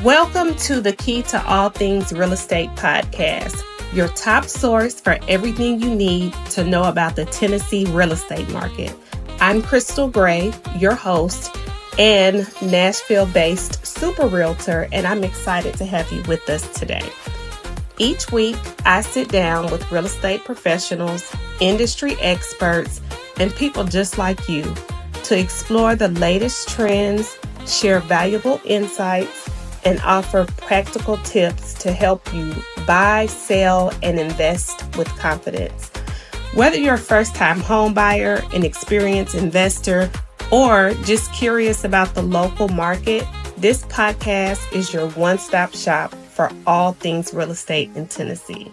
Welcome to the Key to All Things Real Estate podcast, your top source for everything you need to know about the Tennessee real estate market. I'm Krystal Gray, your host and Nashville-based super realtor, and I'm excited to have you with us today. Each week, I sit down with real estate professionals, industry experts, and people just like you to explore the latest trends, share valuable insights, and offer practical tips to help you buy, sell, and invest with confidence. Whether you're a first-time home buyer, an experienced investor, or just curious about the local market, this podcast is your one-stop shop for all things real estate in Tennessee.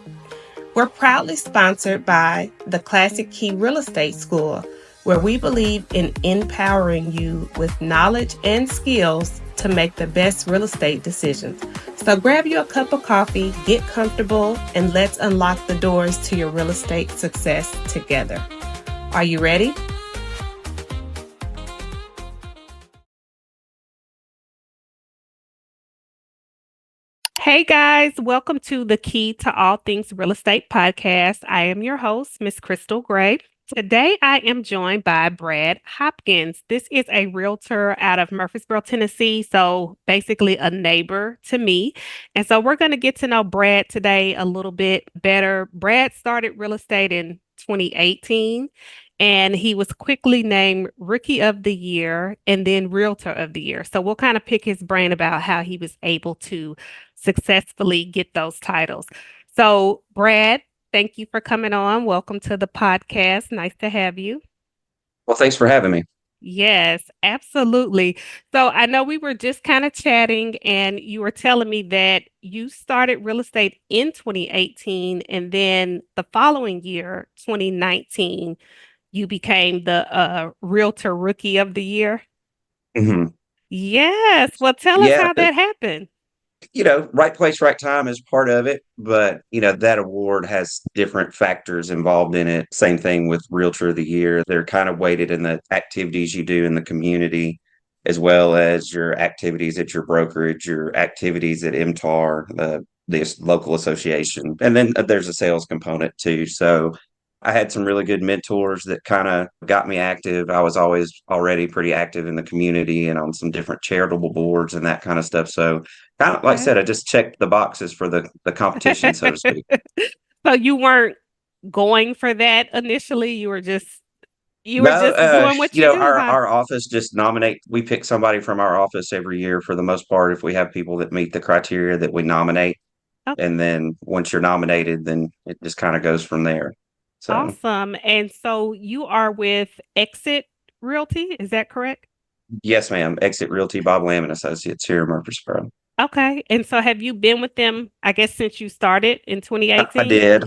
We're proudly sponsored by the Classic Key Real Estate School, where we believe in empowering you with knowledge and skills to make the best real estate decisions. So grab you a cup of coffee, get comfortable, and let's unlock the doors to your real estate success together. Are you ready? Hey guys, welcome to the Key to All Things Real Estate podcast. I am your host, Miss Krystal Gray. Today, I am joined by Brad Hopkins. This is a realtor out of Murfreesboro, Tennessee, so basically a neighbor to me. And so we're going to get to know Brad today a little bit better. Brad started real estate in 2018, and he was quickly named Rookie of the Year and then Realtor of the Year. So we'll kind of pick his brain about how he was able to successfully get those titles. So, Brad, thank you for coming on. Welcome to the podcast. Nice to have you. Well, thanks for having me. Yes, absolutely. So I know we were just kind of chatting, and you were telling me that you started real estate in 2018, and then the following year, 2019, you became the Realtor Rookie of the Year. hmm Yes. Well, tell us Yeah, how that happened. right place, right time is part of it, but that award has different factors involved in it. Same thing with Realtor of the Year. They're kind of weighted in the activities you do in the community, as well as your activities at your brokerage, your activities at MTAR, the local association, and then there's a sales component too. So I had some really good mentors that kind of got me active. I was always already pretty active in the community and on some different charitable boards and that kind of stuff. So kind of like I Okay. said, I just checked the boxes for the competition, so to speak. So you weren't going for that initially. You were No, just doing what you do, our huh? office just nominate. We pick somebody from our office every year for the most part. If we have people that meet the criteria that we nominate, Okay. and then once you're nominated, then it just kind of goes from there. So Awesome. And so you are with Exit Realty, is that correct? yes, ma'am. Exit Realty, Bob Lamb and Associates here in Murfreesboro. Okay. And so have you been with them, I guess, since you started in I 2018? did.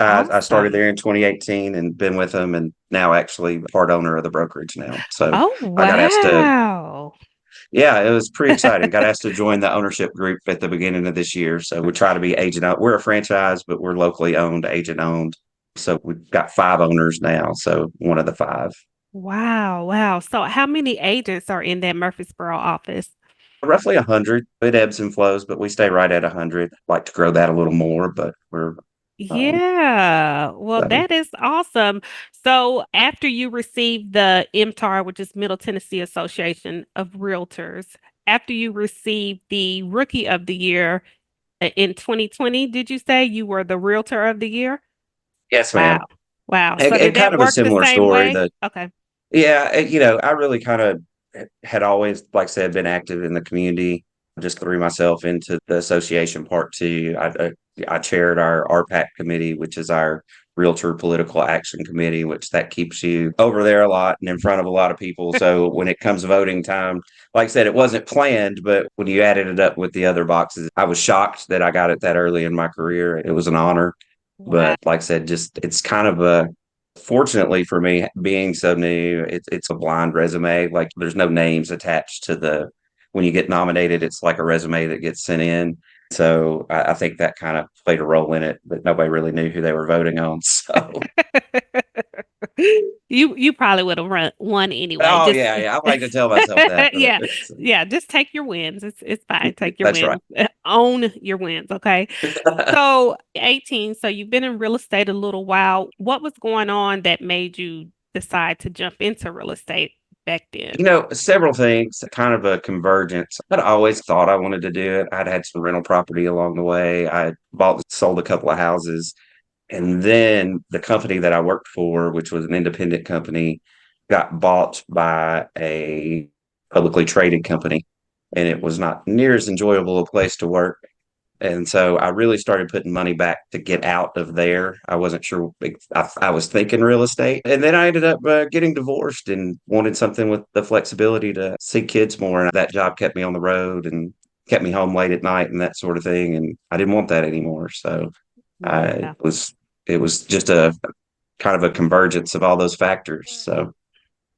I started Awesome. there in 2018 and been with them, and now actually part owner of the brokerage now. So Oh, I got asked to, wow. yeah, it was pretty exciting. Got asked to join the ownership group at the beginning of this year. So we try to be agent owned. We're a franchise, but we're locally owned, agent owned. So we've got 5 owners now. So one of the 5. Wow. Wow. So how many agents are in that Murfreesboro office? Roughly 100. It ebbs and flows, but we stay right at 100. Like to grow that a little more, but we're um, Yeah, well, so. that is awesome. So, after you received the MTAR, which is Middle Tennessee Association of Realtors, after you received the Rookie of the Year in 2020, did you say you were the Realtor of the Year? Yes, ma'am. Wow. Wow. So, And did kind that of a work the similar same story. way? Okay. Yeah, I really kind of had always, like I said, been active in the community. Just threw myself into the association part too. I chaired our RPAC committee, which is our Realtor Political Action Committee, which that keeps you over there a lot and in front of a lot of people. So when it comes voting time, like I said, it wasn't planned, but when you added it up with the other boxes, I was shocked that I got it that early in my career. It was an honor. Wow. But like I said, just it's kind of a fortunately for me, being so new, it's a blind resume. Like there's no names attached to the when you get nominated, it's like a resume that gets sent in. So I think that kind of played a role in it, but nobody really knew who they were voting on. So You probably would have won anyway. Oh Just yeah, yeah. I like to tell myself that, but yeah, yeah. Just take your wins. It's fine. Take your that's right. wins. Own your wins. Okay. So 18. So you've been in real estate a little while. What was going on that made you decide to jump into real estate back then? Several things, kind of a convergence. I'd always thought I wanted to do it. I'd had some rental property along the way. I bought and sold a couple of houses. And then the company that I worked for, which was an independent company, got bought by a publicly traded company. And it was not near as enjoyable a place to work. And so I really started putting money back to get out of there. I wasn't sure. I was thinking real estate. And then I ended up getting divorced and wanted something with the flexibility to see kids more. And that job kept me on the road and kept me home late at night and that sort of thing. And I didn't want that anymore. So I Yeah. was, it was just a kind of a convergence of all those factors. So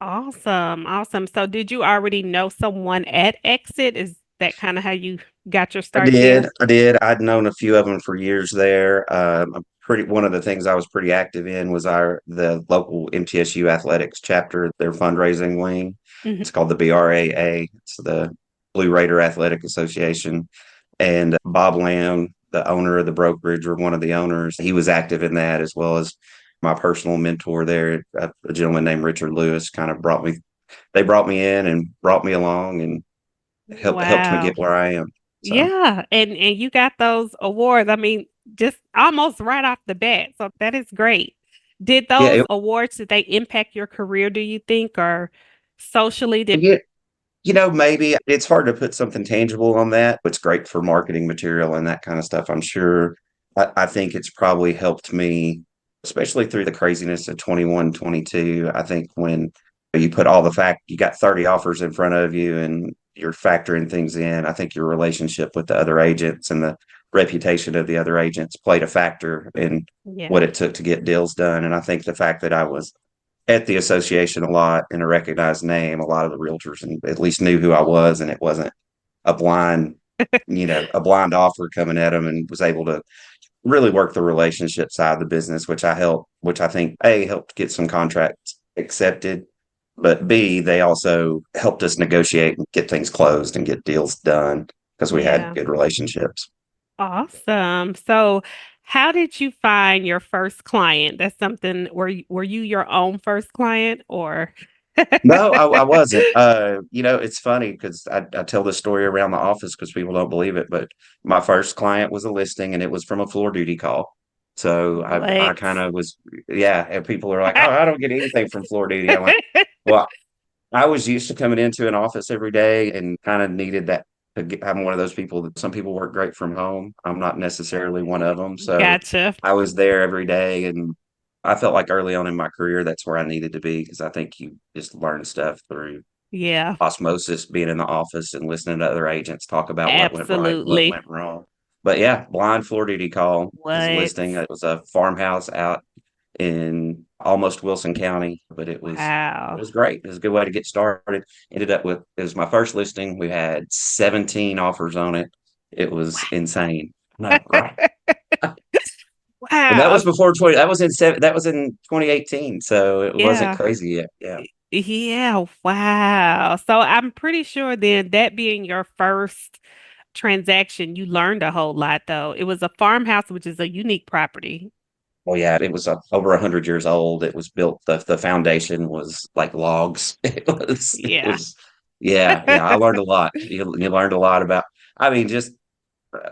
Awesome. Awesome. So did you already know someone at Exit? Is that kind of how you got your I start did. there? I did. I'd known a few of them for years there. One of the things I was pretty active in was the local MTSU athletics chapter, their fundraising wing. Mhm. It's called the BRAA. It's the Blue Raider Athletic Association. And Bob Lamb, the owner of the brokerage, or one of the owners, he was active in that, as well as my personal mentor there, a gentleman named Richard Lewis, kind of they brought me in and brought me along and helped me Wow. get where I am. So. Yeah, and you got those awards. I mean, just almost right off the bat. So that is great. Did those Yeah, awards, did they impact your career, do you think, or socially did yeah, maybe it's hard to put something tangible on that. It's great for marketing material and that kind of stuff. I'm sure. I think it's probably helped me, especially through the craziness of 21, 22. I think when you put you got 30 offers in front of you and you're factoring things in, I think your relationship with the other agents and the reputation of the other agents played a factor in what yeah. it took to get deals done. And I think the fact that I was at the association a lot and a recognized name. A lot of the realtors and at least knew who I was, and it wasn't a a blind offer coming at them, and was able to really work the relationship side of the business, which I think A helped get some contracts accepted, but B, they also helped us negotiate and get things closed and get deals done because we had Yeah. good relationships. Awesome. So how did you find your first client? That's something, were you your own first client or No, I wasn't. It's funny because I tell this story around the office because people don't believe it, but my first client was a listing and it was from a floor duty call. So I what? kind of was, yeah. And people are like, oh, I don't get anything from floor duty. I'm like, well, I was used to coming into an office every day and kind of needed that I'm one of those people that some people work great from home. I'm not necessarily one of them. So Gotcha. I was there every day and I felt like early on in my career, that's where I needed to be because I think you just learn stuff through Yeah, osmosis, being in the office and listening to other agents talk about what went right, what absolutely. went wrong. But yeah, blind floor duty call was a What? listing. It was a farmhouse out in almost Wilson County, but it Wow. was great. It was a good way to get started. Ended up with it was my first listing. We had 17 offers on it. It was insane. No, right. And that Wow. was before 20 that was in 2018. So it wasn't Yeah. crazy yet. Yeah. Yeah. Wow. So I'm pretty sure then that being your first transaction, you learned a whole lot though. It was a farmhouse, which is a unique property. Oh yeah, it was over 100 years old. It was built. The foundation was like logs. It Yeah. was, yeah, yeah. I learned a lot. You learned a lot about. I mean, just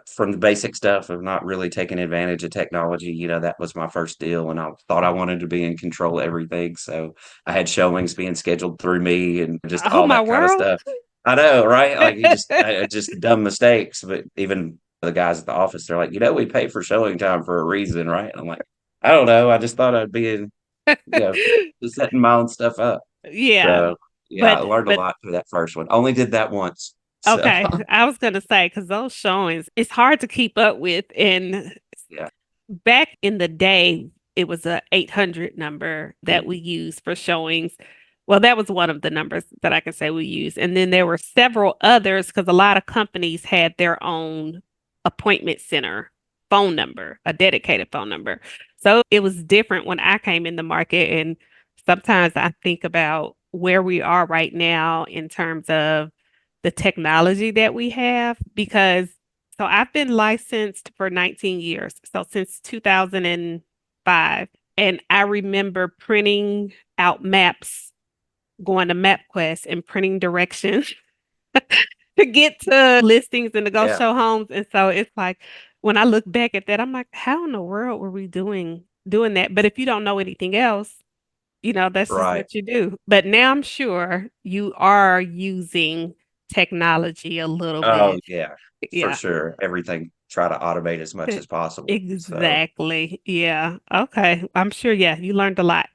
from the basic stuff of not really taking advantage of technology. That was my first deal, and I thought I wanted to be in control of everything. So I had showings being scheduled through me, and just Oh all my that kind of world. stuff. I know, right? Like just dumb mistakes. But even the guys at the office, they're like, we pay for showing time for a reason, right? And I'm like, I don't know. I just thought I'd be in, you know, just setting my own stuff up. Yeah. So yeah, I But learned a but lot through that first one. Only did that once. So okay. I was gonna say because those showings, it's hard to keep up with. And yeah. back in the day, it was a 800 number that we Mhm. used for showings. Well, that was one of the numbers that I can say we used. And then there were several others because a lot of companies had their own appointment center phone number, a dedicated phone number. So it was different when I came in the market and Sometimes I think about where we are right now in terms of the technology that we have because so I've been licensed for 19 years, so since 2005, and I remember printing out maps, going to MapQuest and printing directions to get to listings and to go Yeah, show homes. And so it's like when I look back at that, I'm like, how in the world were we doing that? But if you don't know anything else, that's just right. what you do. But now I'm sure you are using technology a little Oh, bit. yeah, for Yeah. sure. Everything try to automate as much as possible. So, Exactly. Yeah. Okay. I'm sure, yeah, you learned a lot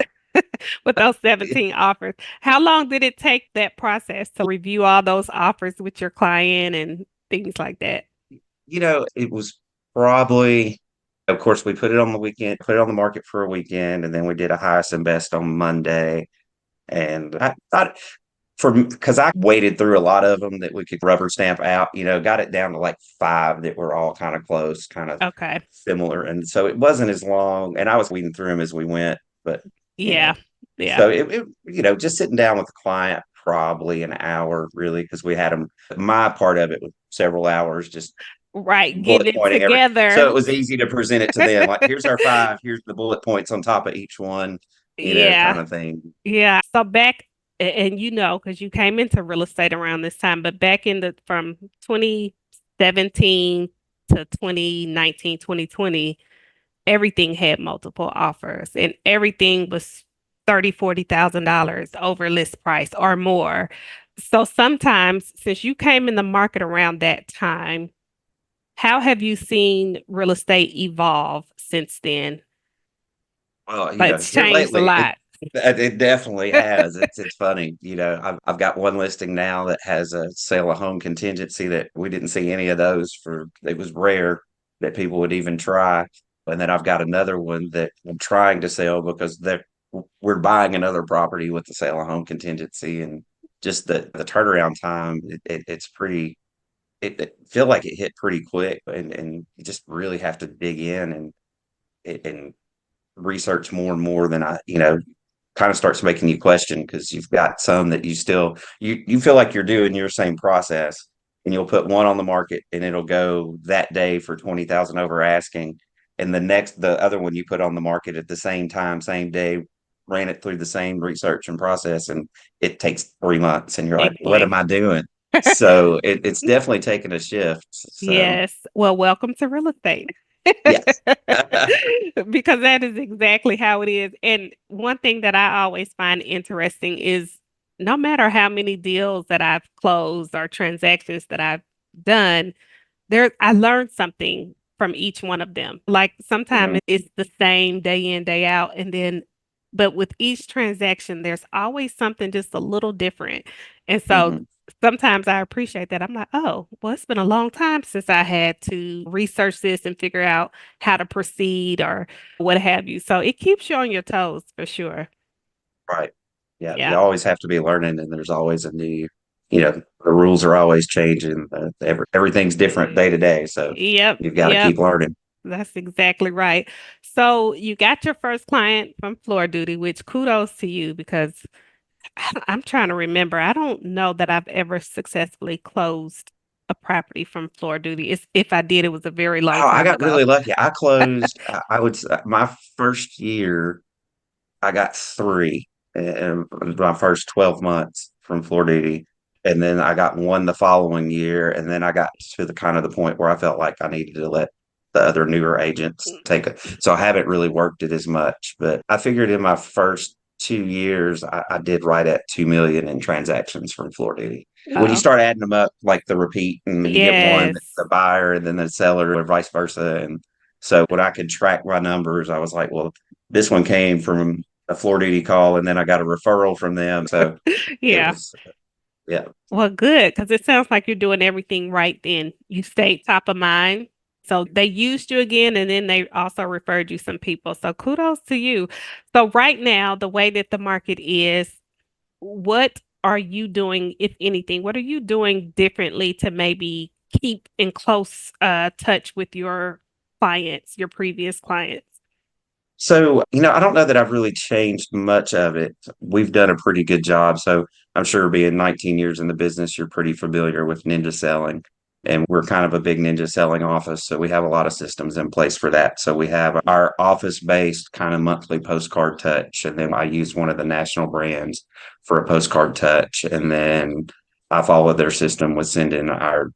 with those 17 offers. How long did it take that process to review all those offers with your client and things like that? it was probably, of course, we put it on the weekend, put it on the market for a weekend, and then we did a highest and best on Monday. And I thought because I waded through a lot of them that we could rubber stamp out, got it down to like five that were all kind of close, kind of Okay. similar. And so it wasn't as long, and I was weeding through them as we went, but you know, Yeah. Yeah. so just sitting down with the client probably an hour really, because we had them. My part of it was several hours, just Right. Getting bullet it pointing every, so together. it was easy to present it to them. Like, here's our five, here's the bullet points on top of each one, Yeah. kind of thing. Yeah. So back, and because you came into real estate around this time, but back in the from 2017 to 2019, 2020, everything had multiple offers and everything was 30, $40,000 over list price or more. So sometimes, since you came in the market around that time, how have you seen real estate evolve since then? Well, But it's here changed a lately, lot. it definitely has. It's funny. I've got one listing now that has a sale of home contingency that we didn't see any of those for. It was rare that people would even try. And then I've got another one that I'm trying to sell because we're buying another property with the sale of home contingency, and just the turnaround time. It's pretty. It feel like it hit pretty quick, and you just really have to dig in and research more and more than kind of starts making you question, because you've got some that you feel like you're doing your same process, and you'll put one on the market and it'll go that day for 20,000 over asking, and the other one you put on the market at the same time, same day, ran it through the same research and process, and it takes 3 months, and you're like, what am Exactly. I doing? So it's definitely taken a shift. So Yes. Well, welcome to real estate. yes. Because that is exactly how it is. And one thing that I always find interesting is no matter how many deals that I've closed or transactions that I've done, I learned something from each one of them. Like sometimes Mhm, it's the same day in, day out, and then but with each transaction, there's always something just a little different. And so mhm. sometimes I appreciate that. I'm like, oh, well, it's been a long time since I had to research this and figure out how to proceed or what have you. So it keeps you on your toes for sure. Right. Yeah, you Yeah. always have to be learning, and there's always the rules are always changing. Everything's different day to day, so Yep. you've got to Yep. keep learning. That's exactly right. So you got your first client from floor duty, which kudos to you because I'm trying to remember. I don't know that I've ever successfully closed a property from floor duty. If I did, it was a very long Oh, I time got ago. really lucky. I closed. I would say my first year, I got three, and my first 12 months from floor duty, and then I got one the following year, and then I got to the kind of the point where I felt like I needed to let the other newer agents take it. So I haven't really worked it as much, but I figured in my first 2 years, I did right at 2 million in transactions from floor duty. When you Oh, start adding them up, like the repeat, and you get one that's yes. the buyer and then the seller, or vice versa, and so when I could track my numbers, I was like, well, this one came from a floor duty call, and then I got a referral from them. So it Yeah. was, yeah. Well, good, because it sounds like you're doing everything right then. You stayed top of mind. So they used you again, and then they also referred you some people. So kudos to you. So right now, the way that the market is, what are you doing, if anything? What are you doing differently to maybe keep in close touch with your clients, your previous clients? So, I don't know that I've really changed much of it. We've done a pretty good job. So, I'm sure being 19 years in the business, you're pretty familiar with ninja selling. And we're kind of a big ninja selling office. So, we have a lot of systems in place for that. So, we have our office based kind of monthly postcard touch. And then I use one of the national brands for a postcard touch. And then I follow their system with sending our,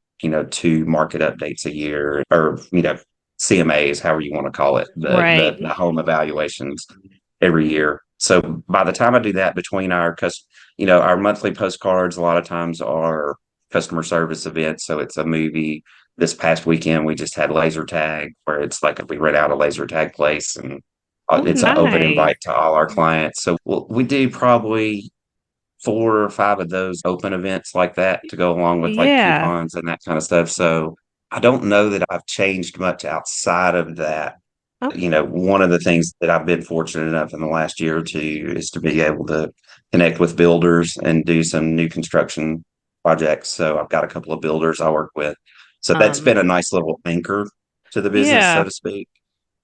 two market updates a year or, CMAs, however you want to call it, Right. the home evaluations every year. So by the time I do that, between our monthly postcards, a lot of times are customer service events. So it's a movie. This past weekend, we just had laser tag, where it's like we rent out a laser tag place, and Oh, it's an open nice. invite to all our clients. So we do probably 4 or 5 of those open events like that to go along with like Yeah. coupons and that kind of stuff. So I don't know that I've changed much outside of that. Oh, One of the things that I've been fortunate enough in the last year or two is to be able to connect with builders and do some new construction projects. So I've got a couple of builders I work with. So that's um, been a nice little anchor to the business, so yeah. to speak.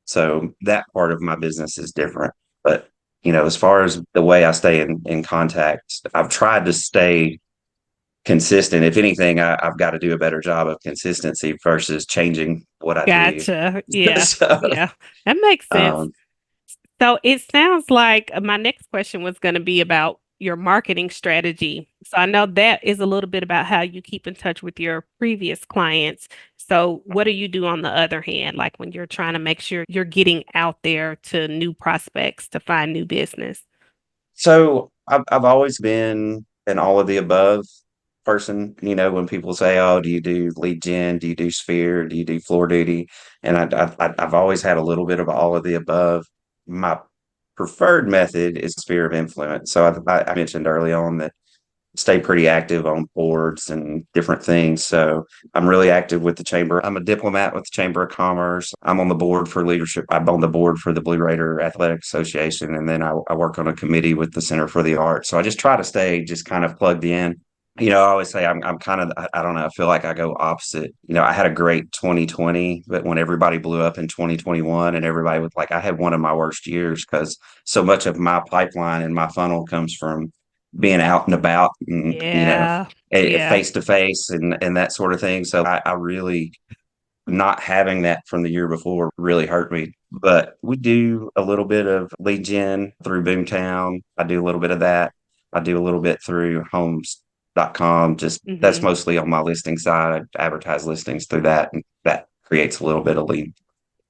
So that part of my business is different. But, as far as the way I stay in contact, I've tried to stay consistent. If anything, I've got to do a better job of consistency versus changing what I do. Gotcha. Yeah. so, Yeah. That makes sense. um, So it sounds like my next question was going to be about your marketing strategy. So I know that is a little bit about how you keep in touch with your previous clients. So what do you do on the other hand, like when you're trying to make sure you're getting out there to new prospects to find new business? so I've always been an all of the above person. When people say, "Oh, do you do lead gen? Do you do sphere? Do you do floor duty?" And I've always had a little bit of all of the above. My preferred method is sphere of influence. So I mentioned early on that stay pretty active on boards and different things. So I'm really active with the chamber. I'm a diplomat with the Chamber of Commerce. I'm on the board for leadership. I'm on the board for the Blue Raider Athletic Association. And then I work on a committee with the Center for the Arts. So I just try to stay just kind of plugged in. I always say I'm kind of, I don't know, I feel like I go opposite. I had a great 2020, but when everybody blew up in 2021 and everybody was like, I had one of my worst years because so much of my pipeline and my funnel comes from being out and about and Yeah. Yeah. face to face and that sort of thing. So I really not having that from the year before really hurt me. But we do a little bit of lead gen through Boomtown. I do a little bit of that. I do a little bit through homes.com. Just that's Hmm. mostly on my listing side. I advertise listings through that, and that creates a little bit of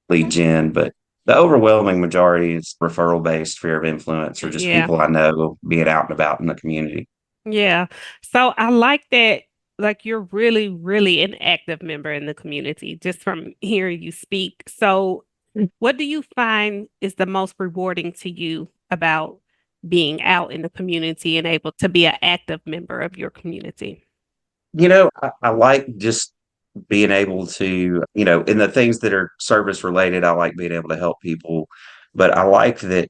lead gen. But the overwhelming majority is referral based, fear of influence, or just Yeah. people I know being out and about in the community. Yeah. So I like that, like you're really, really an active member in the community, just from hearing you speak. So what do you find is the most rewarding to you about being out in the community and able to be an active member of your community? I like just being able to, in the things that are service related, I like being able to help people. But I like that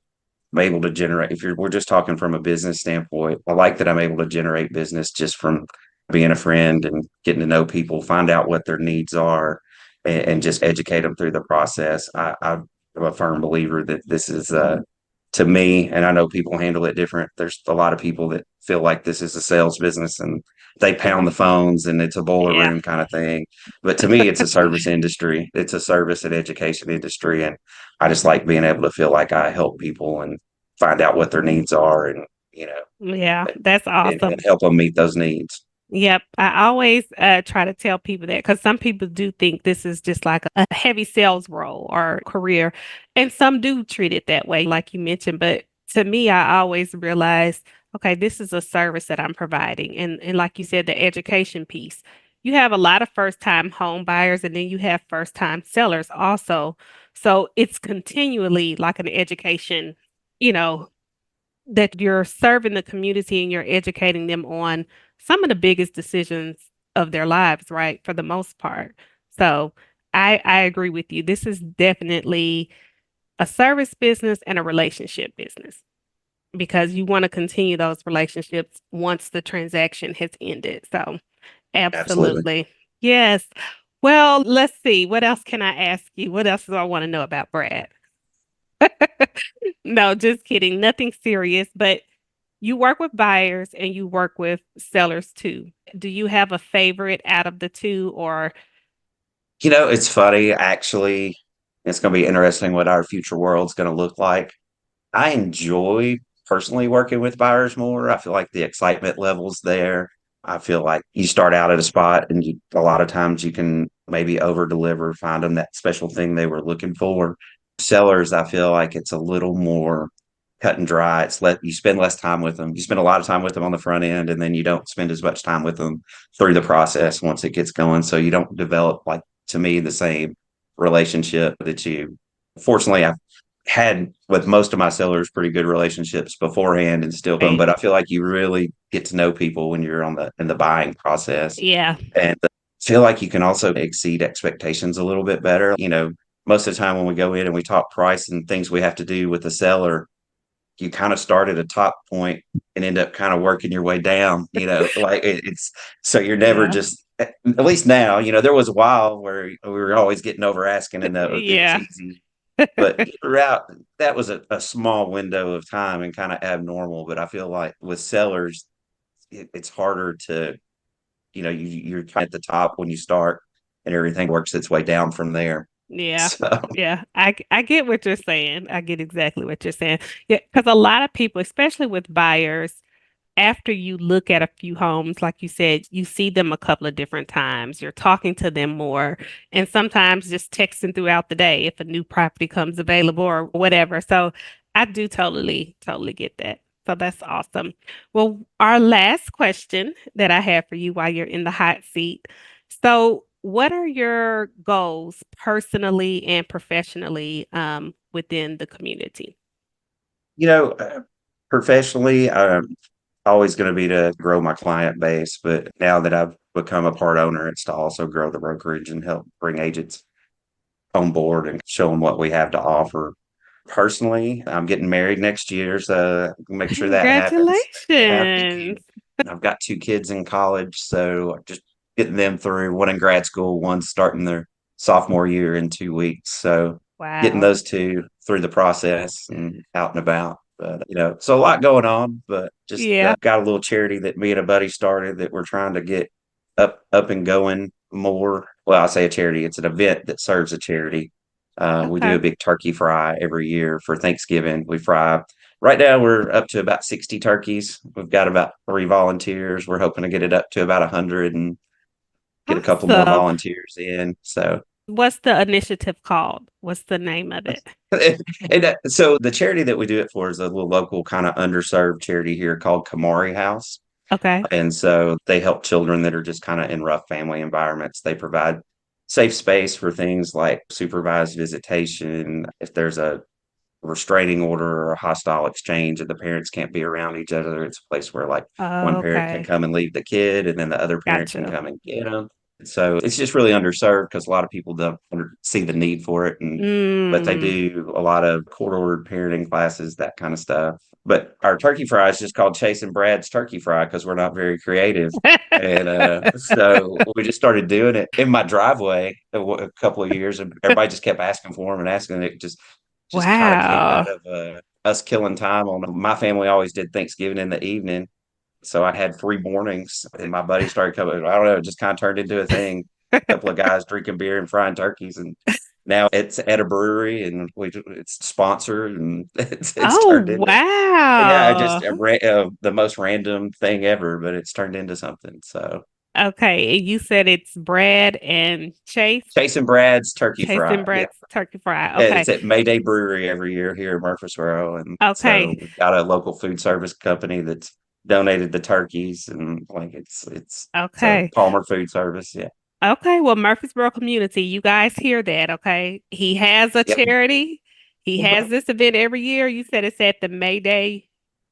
I'm able to generate, if we're just talking from a business standpoint, I like that I'm able to generate business just from being a friend and getting to know people, find out what their needs are, and just educate them through the process. I'm a firm believer that this is, to me, and I know people handle it different. There's a lot of people that feel like this is a sales business and they pound the phones and it's a boiler Yeah. room kind of thing. But to me, it's a service industry. It's a service and education industry. And I just like being able to feel like I help people and find out what their needs are and, Yeah, that's and awesome. help them meet those needs. Yep. I always try to tell people that because some people do think this is just like a heavy sales role or career. And some do treat it that way, like you mentioned. But to me, I always realize, okay, this is a service that I'm providing. And like you said, the education piece. You have a lot of first-time home buyers and then you have first-time sellers also. So it's continually like an education, you know, that you're serving the community and you're educating them on some of the biggest decisions of their lives, right? For the most part. So I agree with you. This is definitely a service business and a relationship business because you want to continue those relationships once the transaction has ended. So Absolutely. absolutely. Yes. Well, let's see. What else can I ask you? What else do I want to know about Brad? No, just kidding. Nothing serious, but you work with buyers and you work with sellers too. Do you have a favorite out of the two or It's funny, actually. It's going to be interesting what our future world's going to look like. I enjoy personally working with buyers more. I feel like the excitement level's there. I feel like you start out at a spot and a lot of times you can maybe over deliver, find them that special thing they were looking for. Sellers, I feel like it's a little more cut and dry. You spend less time with them. You spend a lot of time with them on the front end, and then you don't spend as much time with them through the process once it gets going. So you don't develop, like, to me, the same relationship that you. Fortunately, I've had with most of my sellers pretty good relationships beforehand and still them, right? but I feel like you really get to know people when you're on the in the buying process. Yeah. And feel like you can also exceed expectations a little bit better. Most of the time when we go in and we talk price and things we have to do with the seller, you kind of start at a top point and end up kind of working your way down, like it's so you're never Yeah. just at least now, there was a while where we were always getting over asking and it was Yeah. easy. But throughout that was a small window of time and kind of abnormal. But I feel like with sellers, it's harder to, you're kind of at the top when you start and everything works its way down from there. Yeah. So Yeah. I get what you're saying. I get exactly what you're saying. Yeah, because a lot of people, especially with buyers, after you look at a few homes, like you said, you see them a couple of different times. You're talking to them more, and sometimes just texting throughout the day if a new property comes available or whatever. So I do totally get that. So that's awesome. Well, our last question that I have for you while you're in the hot seat. So, what are your goals personally and professionally within the community? you know, uh, professionally, I'm always going to be to grow my client base. But now that I've become a part owner, it's to also grow the brokerage and help bring agents on board and show them what we have to offer. Personally, I'm getting married next year, so make sure that happens. Yeah, Congratulations. I've got two kids in college, so just getting them through, one in grad school, one starting their sophomore year in 2 weeks. So getting Wow. those two through the process and out and about. But so a lot going on, but just Yeah. got a little charity that me and a buddy started that we're trying to get up and going more. Well, I say a charity; it's an event that serves a charity. We do Okay. a big turkey fry every year for Thanksgiving. We fry. Right now, we're up to about 60 turkeys. We've got about 3 volunteers. We're hoping to get it up to about 100 and get a couple more Awesome. volunteers in. So, What's the initiative called? What's the name of it? so the charity that we do it for is a little local kind of underserved charity here called Kamari House. Okay. And so they help children that are just kind of in rough family environments. They provide safe space for things like supervised visitation. If there's a restraining order or a hostile exchange and the parents can't be around each other, it's a place where, like, one parent can Okay. come and leave the kid and then the other parent can Gotcha. come and get them. So it's just really underserved because a lot of people don't see the need for it. But they Mm. do a lot of court ordered parenting classes, that kind of stuff. But our turkey fry is just called Chasing Brad's Turkey Fry because we're not very creative. And so we just started doing it in my driveway a couple of years, and everybody just kept asking for them and asking. It just kind of came Wow. out of us killing time on. My family always did Thanksgiving in the evening, so I had free mornings, and my buddy started coming. I don't know, it just kind of turned into a thing. A couple of guys drinking beer and frying turkeys, and now it's at a brewery, and it's sponsored, and it's Oh, turned into, yeah, just wow. the most random thing ever, but it's turned into something. So Okay. And you said it's Brad and Chase, Chasing Brad's Turkey Chase and Fry, yeah. Brad's Turkey Fry. Okay. It's at Mayday Brewery every year here in Murfreesboro, and so Okay. we've got a local food service company that's donated the turkeys, and like it's a Okay. Palmer Food Service, yeah. Okay, well, Murfreesboro community, you guys hear that, okay? He has a Yep. charity. He has this event every year. You said it's at the May Day.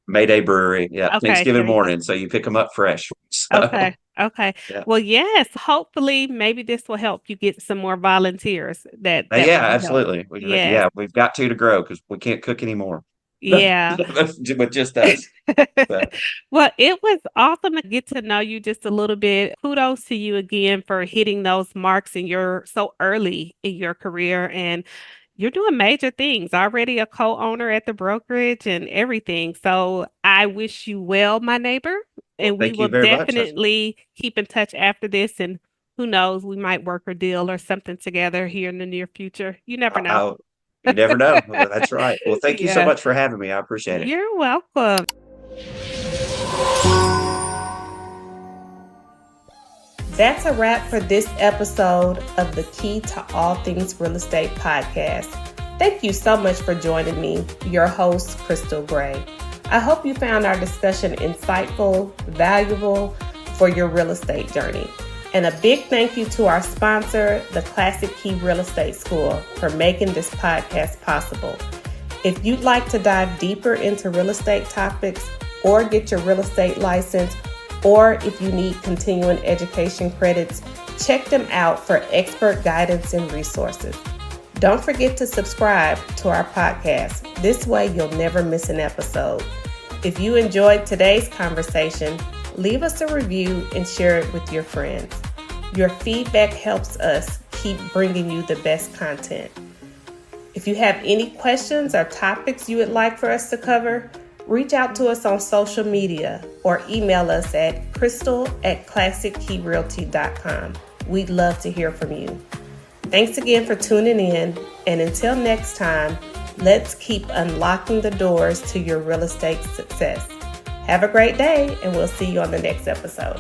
Mayday Brewery, yeah. Okay, Thanksgiving there you go. morning, so you pick them up fresh. So Okay, okay. yeah. Well, yes, hopefully maybe this will help you get some more volunteers. That Yeah, would be help. absolutely. Yes, Yeah, we've got to grow because we can't cook anymore yeah. with just us. So, Well, it was awesome to get to know you just a little bit. Kudos to you again for hitting those marks in your so early in your career. And You're doing major things, already a co-owner at the brokerage and everything. So I wish you well, my neighbor, Well, and we thank you will very much. definitely keep in touch after this. And who knows, we might work a deal or something together here in the near future. You never know. You never know. Well, that's right. Well, thank you so Yeah, much for having me. I appreciate it. you're welcome. That's a wrap for this episode of the Key to All Things Real Estate podcast. Thank you so much for joining me, your host, Krystal Gray. I hope you found our discussion insightful, valuable for your real estate journey. And a big thank you to our sponsor, the Classic Key Real Estate School, for making this podcast possible. If you'd like to dive deeper into real estate topics or get your real estate license, or if you need continuing education credits, check them out for expert guidance and resources. Don't forget to subscribe to our podcast. This way you'll never miss an episode. If you enjoyed today's conversation, leave us a review and share it with your friends. Your feedback helps us keep bringing you the best content. If you have any questions or topics you would like for us to cover, reach out to us on social media or email us at krystal@classickeyrealty.com. We'd love to hear from you. Thanks again for tuning in, and until next time, let's keep unlocking the doors to your real estate success. Have a great day, and we'll see you on the next episode.